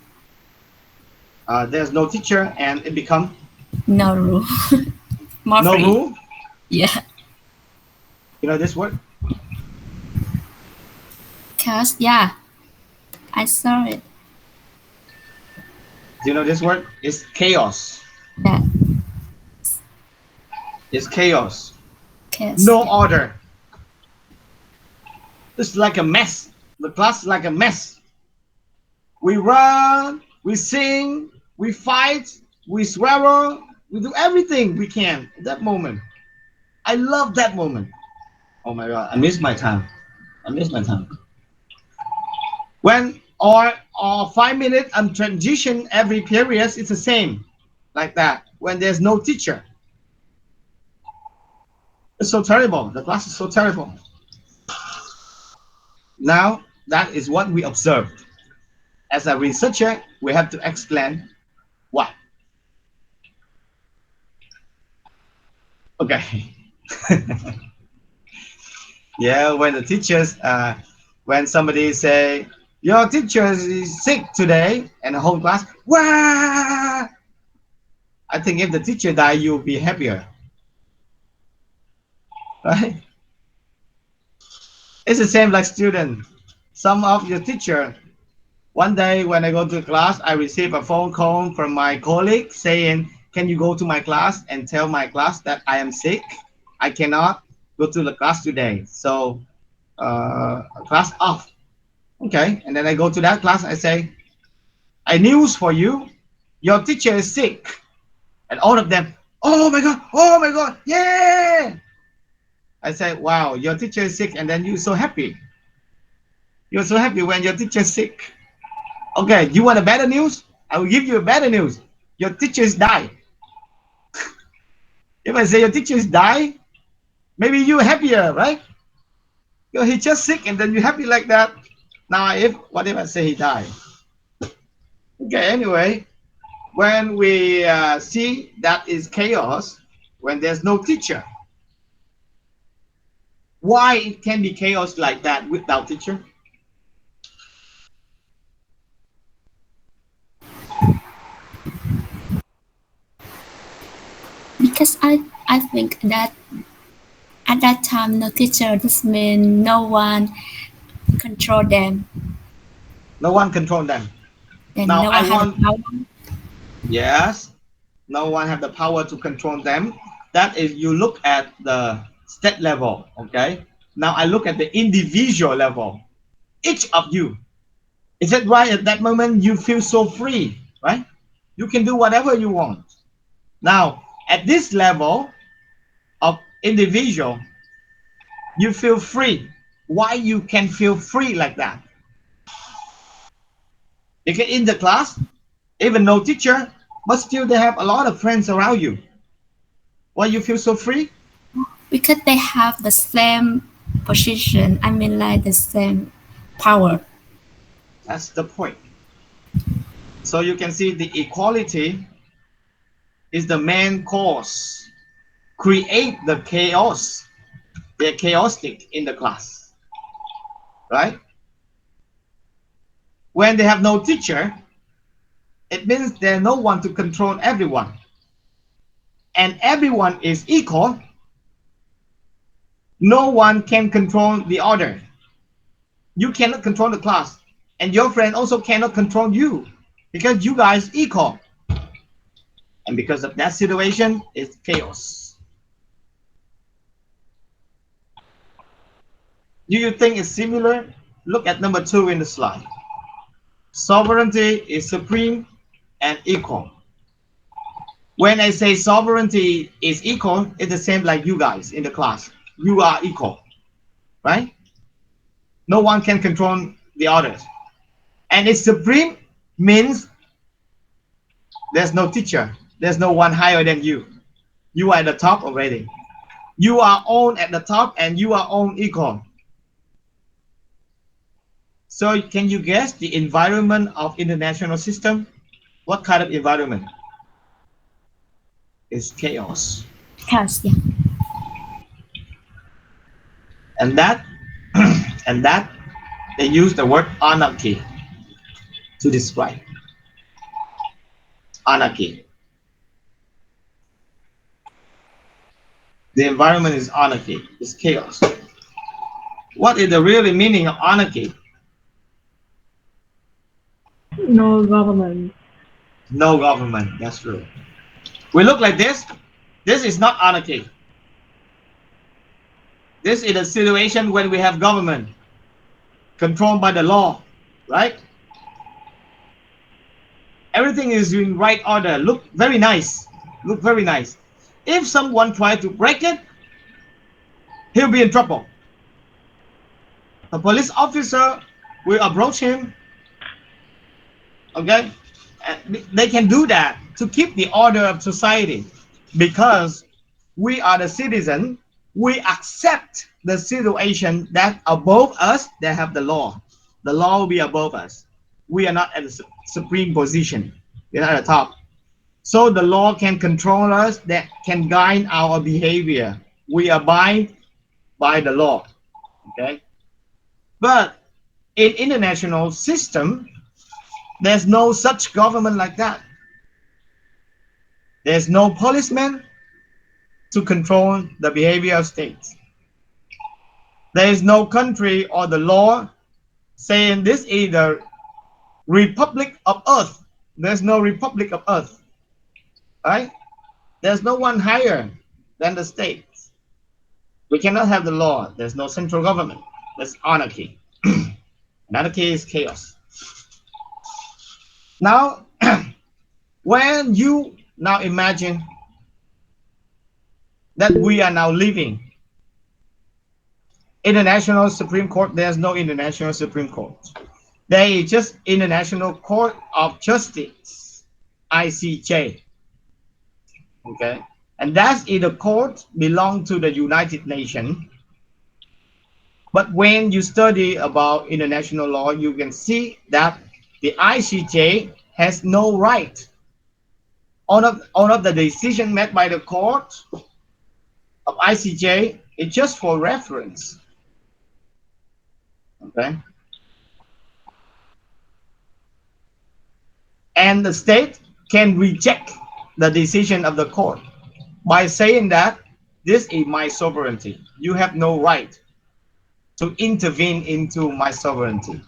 are There's no teacher and it become no rule. More no free. rule. Yeah. You know this word? Cause yeah, I saw it. Do you know this word? It's chaos. Yeah. It's chaos. Cause No yeah. order. It's like a mess. The class is like a mess. We run, we sing, we fight, we swear, we do everything we can at that moment. I love that moment. Oh my God, I miss my time. I miss my time. When or 5 minutes and transition every period it's the same like that. When there's no teacher, it's so terrible. The class is so terrible. Now that is what we observed. As a researcher, we have to explain why. Okay. Yeah, when the teachers, when somebody say your teacher is sick today, and the whole class, wow, I think if the teacher die, you'll be happier, right? It's the same like student. Some of your teacher, one day when I go to class, I receive a phone call from my colleague saying, can you go to my class and tell my class that I am sick? I cannot go to the class today. So class off. Okay. And then I go to that class. I say, I news for you. Your teacher is sick. And all of them, oh my God, oh my God, yeah. I said, wow, your teacher is sick. And then you're so happy. You're so happy when your teacher is sick. Okay, you want a better news? I will give you a better news. Your teachers die. If I say your teachers die, maybe you're happier, right? He's just sick and then you're happy like that. Now, what if I say he died? Okay, anyway, when we see that is chaos, when there's no teacher, why it can be chaos like that without teacher? Because I think that at that time no teacher, this means no one control them. No one control them. And Now no I one have the want, power. yes, no one have the power to control them. That is, you look at the state level, okay? Now I look at the individual level. Each of you, is that right? At that moment, you feel so free, right? You can do whatever you want. Now, at this level of individual, you feel free. Why you can feel free like that? Because in the class, even no teacher, but still they have a lot of friends around you. Why you feel so free? Because they have the same position. I mean, like the same power. That's the point. So you can see the equality is the main cause. Create the chaos. They're chaotic in the class, right? When they have no teacher, it means there's no one to control everyone. And everyone is equal. No one can control the other. You cannot control the class. And your friend also cannot control you because you guys equal. And because of that situation, it's chaos. Do you think it's similar? Look at number 2 in the slide. Sovereignty is supreme and equal. When I say sovereignty is equal, it's the same like you guys in the class. You are equal, right? No one can control the others. And it's supreme means there's no teacher. There's no one higher than you. You are at the top already. You are all at the top and you are all equal. So can you guess the environment of international system? What kind of environment? It's chaos. Chaos, yeah. And that and that they use the word anarchy to describe. Anarchy. The environment is anarchy, it's chaos. What is the real meaning of anarchy? No government. No government, that's true. We look like this. This is not anarchy. This is a situation when we have government controlled by the law, right? Everything is in right order. Look very nice. Look very nice. If someone tries to break it, he'll be in trouble. A police officer will approach him. Okay? And they can do that to keep the order of society because we are the citizen. We accept the situation that above us, they have the law. The law will be above us. We are not at the supreme position. We're not at the top. So the law can control us, that can guide our behavior. We abide by the law. Okay? But in international system, there's no such government like that. There's no policeman to control the behavior of states. There is no country or the law saying this is the Republic of Earth. There's no Republic of Earth, right? There's no one higher than the states. We cannot have the law. There's no central government. That's anarchy. Anarchy is chaos. Now, when you now imagine that we are now living international Supreme Court, there's no international Supreme Court. There is just International Court of Justice, ICJ. Okay, and that is the court belong to the United Nations. But when you study about international law, you can see that the ICJ has no right. All of the decision made by the court of ICJ is just for reference. Okay, and the state can reject the decision of the court by saying that this is my sovereignty. You have no right to intervene into my sovereignty.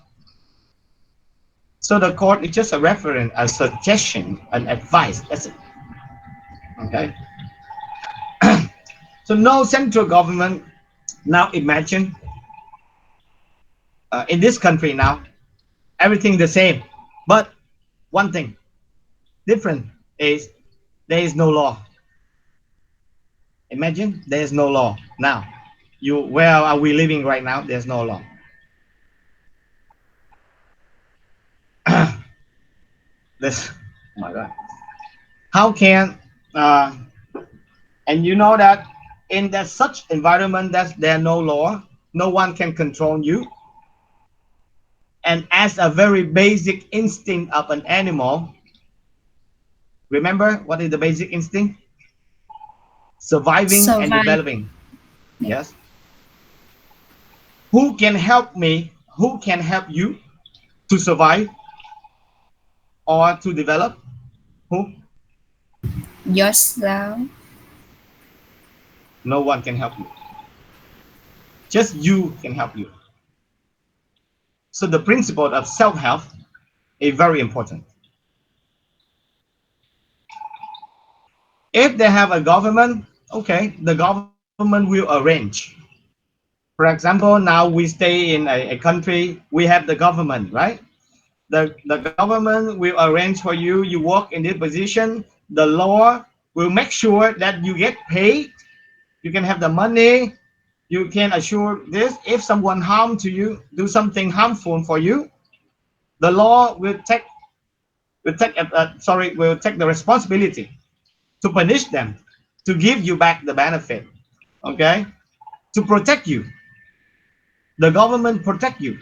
So the court is just a reference, a suggestion, an advice. That's it. Okay. So no central government. Now imagine in this country now, everything the same, but one thing different is there is no law. Imagine there is no law now. Where are we living right now? There's no law. This, oh my God. How can and you know that in that such environment that there no law, no one can control you. And as a very basic instinct of an animal, remember what is the basic instinct? Surviving and Survive. developing. Yeah. Yes. Who can help me? Who can help you to survive or to develop? Who? Yourself. No one can help you. Just you can help you. So the principle of self-help is very important. If they have a government, okay, the government will arrange. For example, now we stay in a country, we have the government, right? The government will arrange for you, you work in this position, the law will make sure that you get paid, you can have the money, you can assure this. If someone harm to you, do something harmful for you, the law will take the responsibility to punish them, to give you back the benefit, okay, to protect you. The government protect you.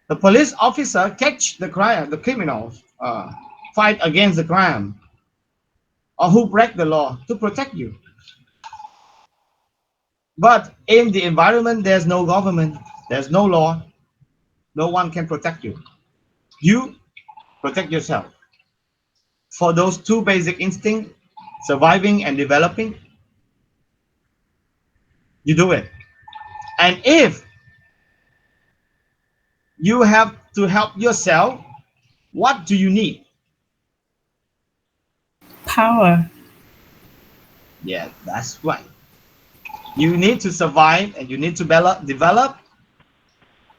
The police officer catch the crime, the criminals, fight against the crime, or who break the law to protect you. But in the environment, there's no government, there's no law, no one can protect you. You protect yourself. For those two basic instincts, surviving and developing, you do it. And if you have to help yourself, what do you need? Power. Yeah, that's right. You need to survive and you need to develop.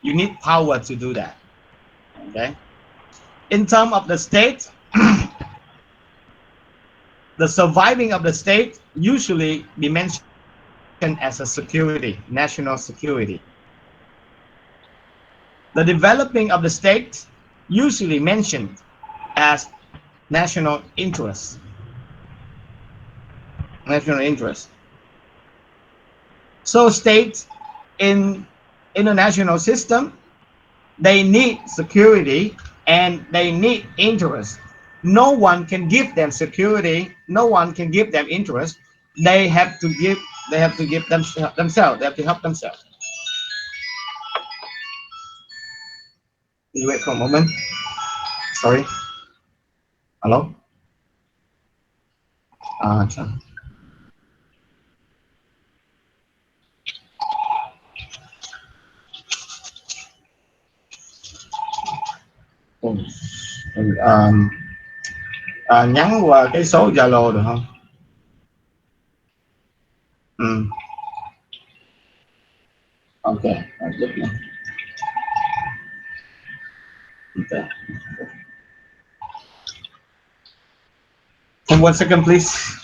You need power to do that. Okay. In terms of the state, the surviving of the state usually be mentioned as a security, national security. The developing of the state usually mentioned as national interest. National interest. So states in international system, they need security and they need interest. No one can give them security. No one can give them interest. They have to give. They have to give themselves. They have to help themselves. Can you wait for a moment? Sorry. Hello. अच्छा Ừ. Nhắn qua cái số Zalo được không? Ừ. Ok, giúp nè. Okay. One second, please.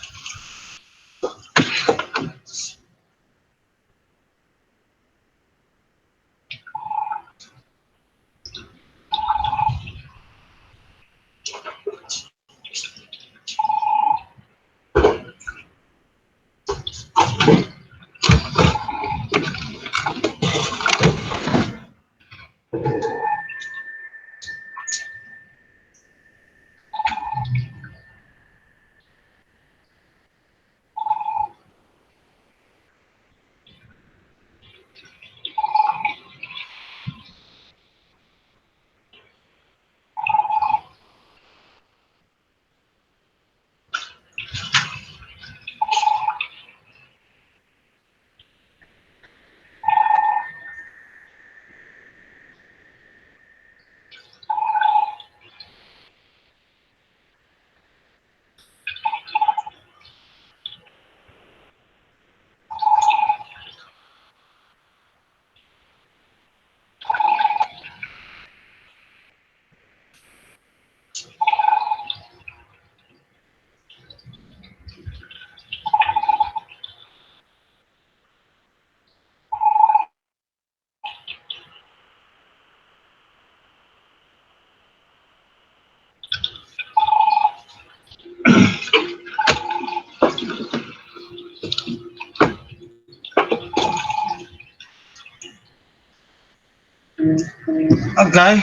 Okay.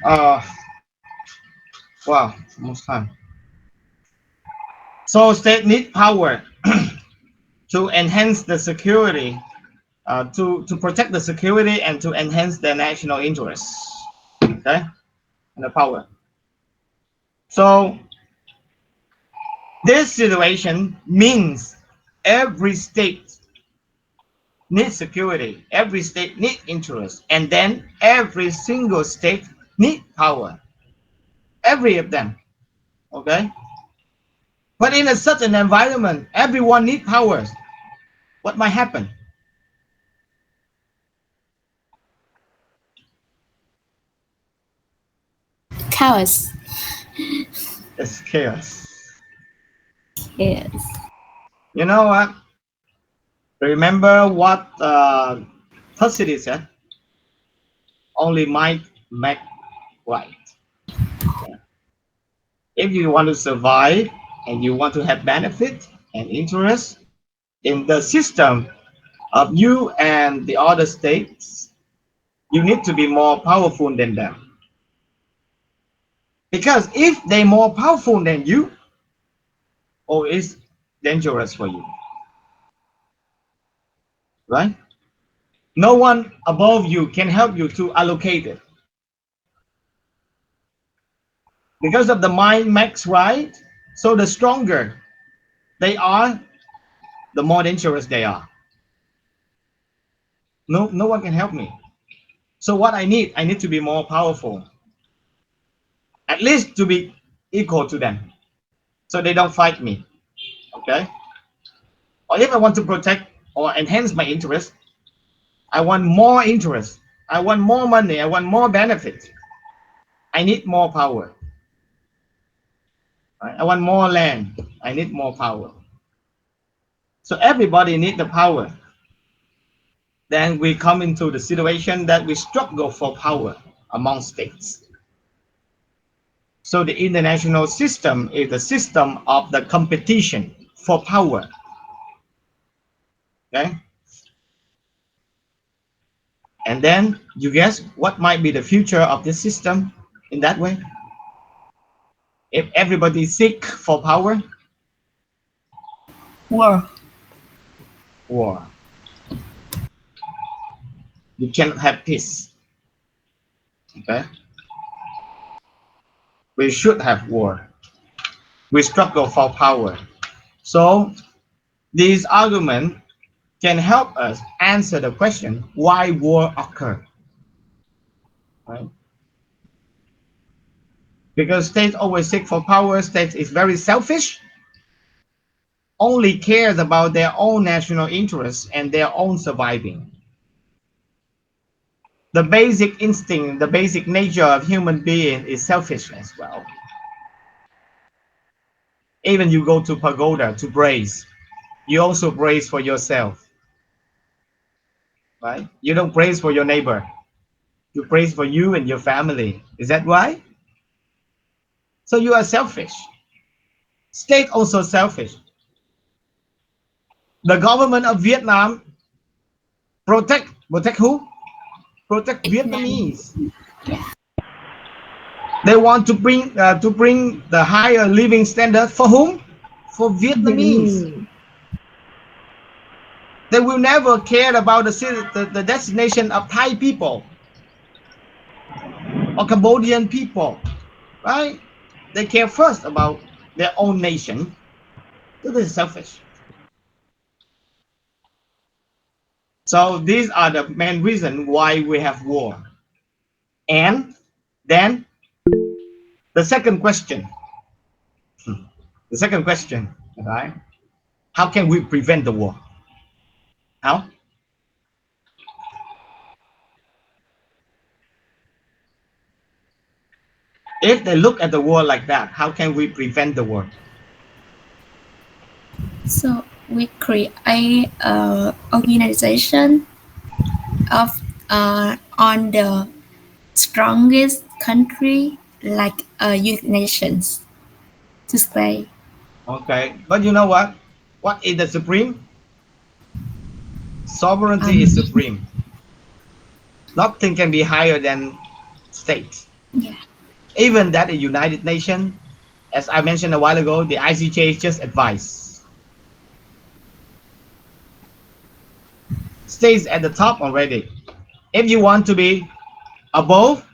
Uh, wow, almost time. So state need power to enhance the security, to protect the security and to enhance their national interests. Okay, and the power. So this situation means every state needs security, every state needs interest, and then every single state needs power. Every of them. Okay. But in a such an environment, everyone needs powers. What might happen? Chaos. It's chaos. Yes. You know what? Remember what Thucydides said? Only might make right. Yeah. If you want to survive and you want to have benefit and interest in the system of you and the other states, you need to be more powerful than them. Because if they're more powerful than you, or it's dangerous for you, right? No one above you can help you to allocate it. Because of the mind makes right, so the stronger they are, the more dangerous they are. No one can help me. So what I need to be more powerful, at least to be equal to them, so they don't fight me. Okay. Or if I want to protect or enhance my interest, I want more interest, I want more money, I want more benefit, I need more power. Right? I want more land, I need more power. So everybody need the power. Then we come into the situation that we struggle for power among states. So the international system is the system of the competition for power. Okay. And then you guess what might be the future of this system in that way? If everybody seek for power, War. war. You cannot have peace. Okay. We should have war. We struggle for power. So these arguments can help us answer the question why war occur. Right? Because states always seek for power, states is very selfish, only cares about their own national interests and their own surviving. The basic instinct, the basic nature of human being is selfish as well. Even you go to pagoda to praise, you also praise for yourself, right? You don't praise for your neighbor. You praise for you and your family. Is that why? So you are selfish. State also selfish. The government of Vietnam protect who? Protect Vietnam. Vietnamese. They want to bring the higher living standard for whom? For Vietnamese. Vietnamese. They will never care about the destination of Thai people or Cambodian people, right? They care first about their own nation. So this is selfish. So these are the main reason why we have war. And then the second question, the second question, right? How can we prevent the war? How? If they look at the war like that, how can we prevent the war? So we create a organization of on the strongest country like United Nations to say Okay, but you know what? What is the supreme? Sovereignty is um supreme. Nothing can be higher than state. yeah. Even that the United Nations, as I mentioned a while ago, the ICJ is just advice. Stays at the top already. If you want to be above,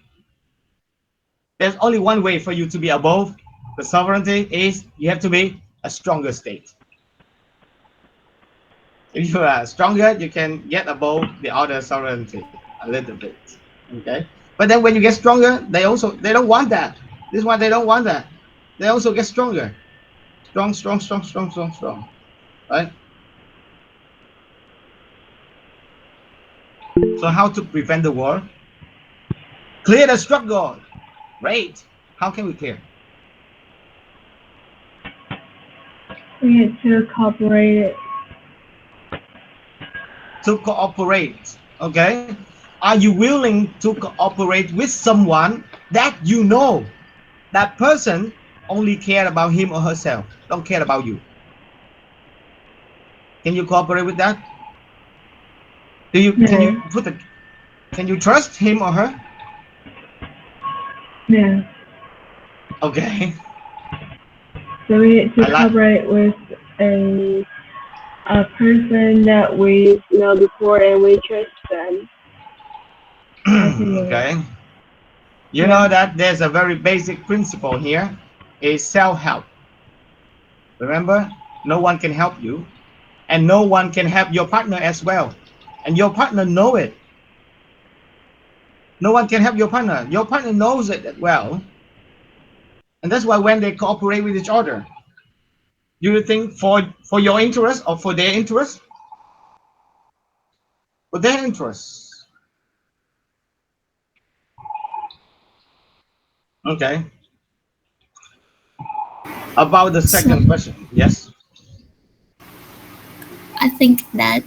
there's only one way for you to be above the sovereignty is you have to be a stronger state. If you are stronger, you can get above the other sovereignty a little bit. Okay. But then when you get stronger, they don't want that. This is why they don't want that. They also get stronger. Strong. Right? So how to prevent the war? Clear the struggle. Great. How can we clear? We need to cooperate. To cooperate. Okay. Are you willing to cooperate with someone that you know that person only care about him or herself, don't care about you? Can you cooperate with that? Can you No. put the can you trust him or her? No. Okay. So we need to I like cooperate with a person that we know before and we trust them. I think okay. You yeah. know that there's a very basic principle here is self-help. Remember, no one can help you and no one can help your partner as well. And your partner know it. No one can help your partner. Your partner knows it as well. And that's why when they cooperate with each other, do you think for your interest or for their interest? For their interest. Okay. About the So second question. Yes. I think that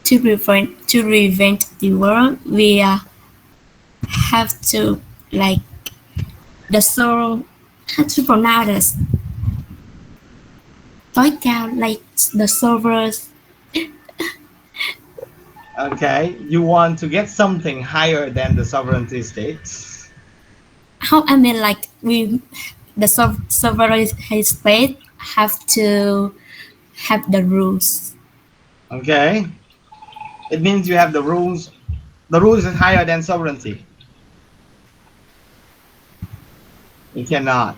to prevent the war, we have to like the soul how to pronounce this tối cao like the servers. Okay. You want to get something higher than the sovereignty states. How I mean like we the sovereign state have to have the rules. Okay. It means you have the rules. The rules is higher than sovereignty. You cannot.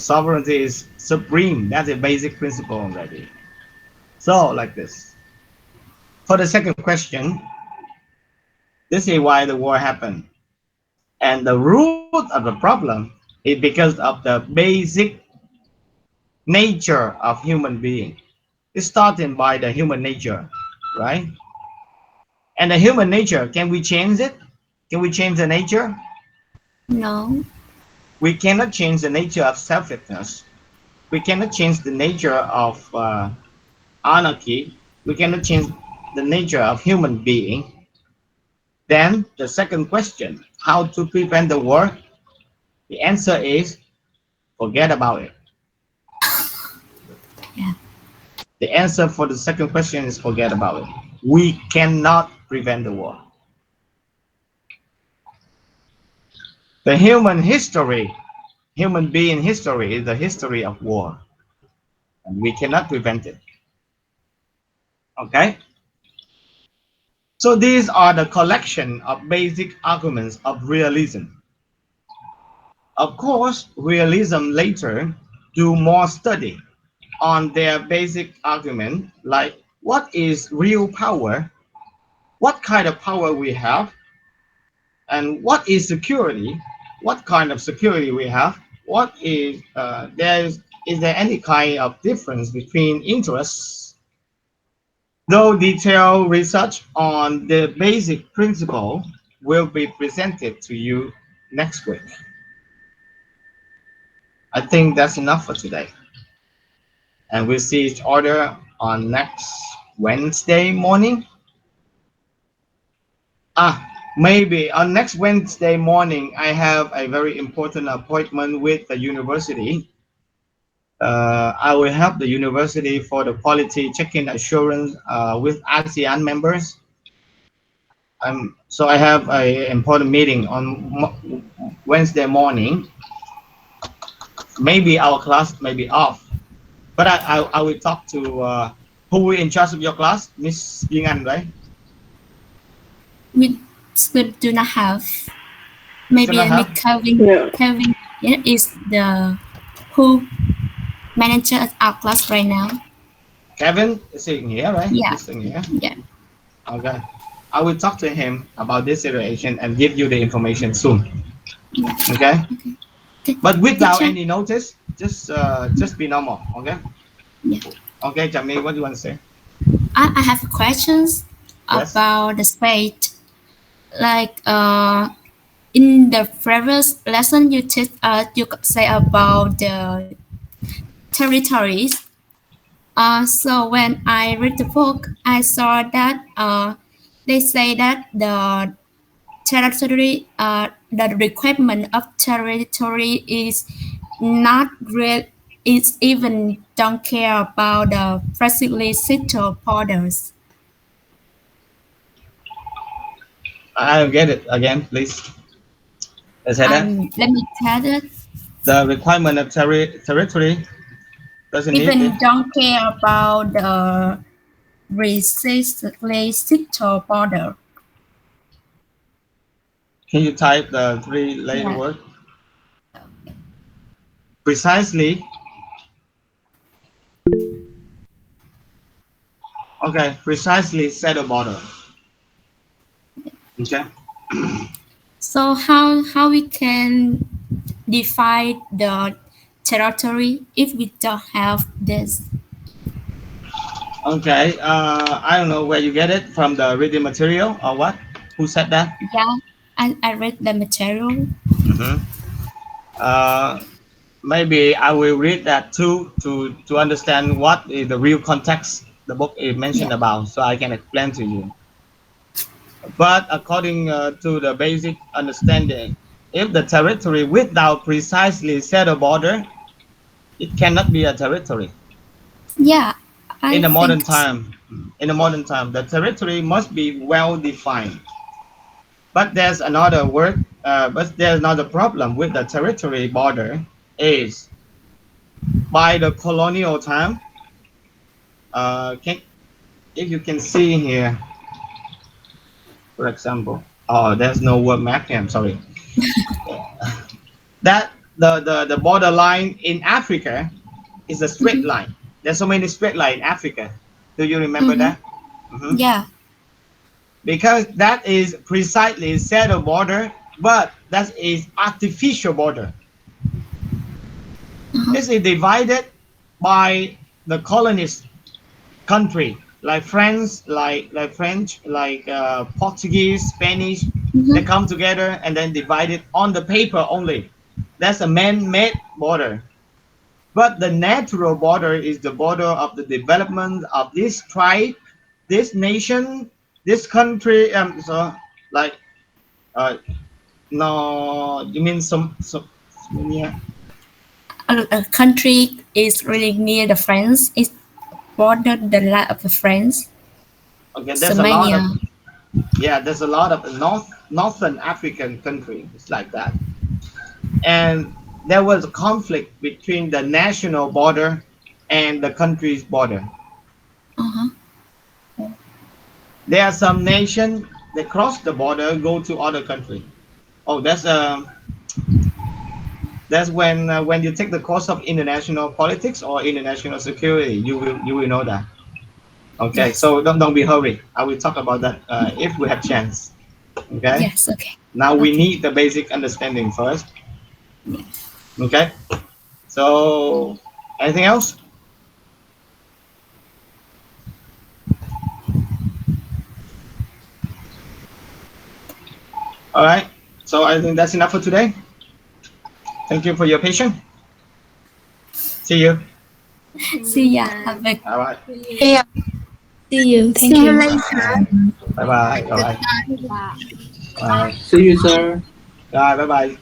Sovereignty is supreme. That's a basic principle already. So, like this. For the second question, this is why the war happened. And the root of the problem is because of the basic nature of human being. It's starting by the human nature, right? And the human nature, can we change it? Can we change the nature? No. We cannot change the nature of selfishness. We cannot change the nature of anarchy. We cannot change the nature of human being. Then the second question, how to prevent the war? The answer is forget about it. Yeah. The answer for the second question is forget about it. We cannot prevent the war. The human being history is the history of war. And we cannot prevent it. Okay? So these are the collection of basic arguments of realism. Of course, realism later do more study on their basic argument, like what is real power, what kind of power we have, and what is security, what kind of security we have, what is there any kind of difference between interests. Though detailed research on the basic principle will be presented to you next week. I think that's enough for today. And we'll see each other on next Wednesday morning. Maybe on next Wednesday morning, I have a very important appointment with the university. I will help the university for the quality check-in assurance with ASEAN members. So I have an important meeting on Wednesday morning. Maybe our class may be off, but I will talk to who will in charge of your class, Miss Ying An, right? We still do not have. Do Maybe not have? Calvin. Yeah. Calvin is the who manager our class right now. Kevin is in here, right? Yeah. He's in here. Yeah. Okay. I will talk to him about this situation and give you the information soon. Yeah. Okay. Okay. But without Teacher? any notice, just be normal. Okay. Yeah. Okay, Jamie, what do you want to say? I have questions Yes. about the space. Like in the previous lesson you teach you say about the territories. So when I read the book, I saw that they say that the territory, the requirement of territory is not real. It's even don't care about the precisely settled borders. I don't get it again, please. Let's say that. Let me tell it. The requirement of territory doesn't need it. Even don't care about the precisely settled border. Can you type the three-letter Yeah. word? Precisely. Okay, precisely set a border. Okay. So how we can define the territory if we don't have this? Okay. I don't know where you get it from, the reading material or what? Who said that? Yeah, I read the material. Mm-hmm. Maybe I will read that too to understand what is the real context the book is mentioned Yeah. about, so I can explain to you. But according to the basic understanding, if the territory without precisely set a border, it cannot be a territory. Yeah, I In the modern think so. time, the territory must be well defined. But there's another word. But there's another problem with the territory border is by the colonial time. Can, if you can see here, for example, oh, there's no word map here. I'm sorry. That the borderline in Africa is a straight line. There's so many straight line in Africa. Do you remember that? Mhm. Yeah. Because that is precisely shadow border, but that is artificial border. This is divided by the colonist country like France, like French, like Portuguese, Spanish. They come together and then divide it on the paper only. That's a man-made border. But the natural border is the border of the development of this tribe, this nation, this country. So like, uh, no, you mean some yeah. A country is really near the France. It's bordered the land of the France. Okay, there's a lot of Somalia. there's a lot of northern African countries like that, and there was a conflict between the national border and the country's border. Uh-huh. There are some nations that cross the border, go to other country. Oh, that's when you take the course of international politics or international security, you will know that. Okay, Yes. so don't be hurried. I will talk about that if we have chance. Okay. Yes. Okay. Now we Okay. need the basic understanding first. Okay. So anything else? All right. So I think that's enough for today. Thank you for your patience. See you. See ya. Have a All right. Yeah. see you. Thank See you you. later. Bye bye. Bye bye. Bye. See you, sir. Bye bye.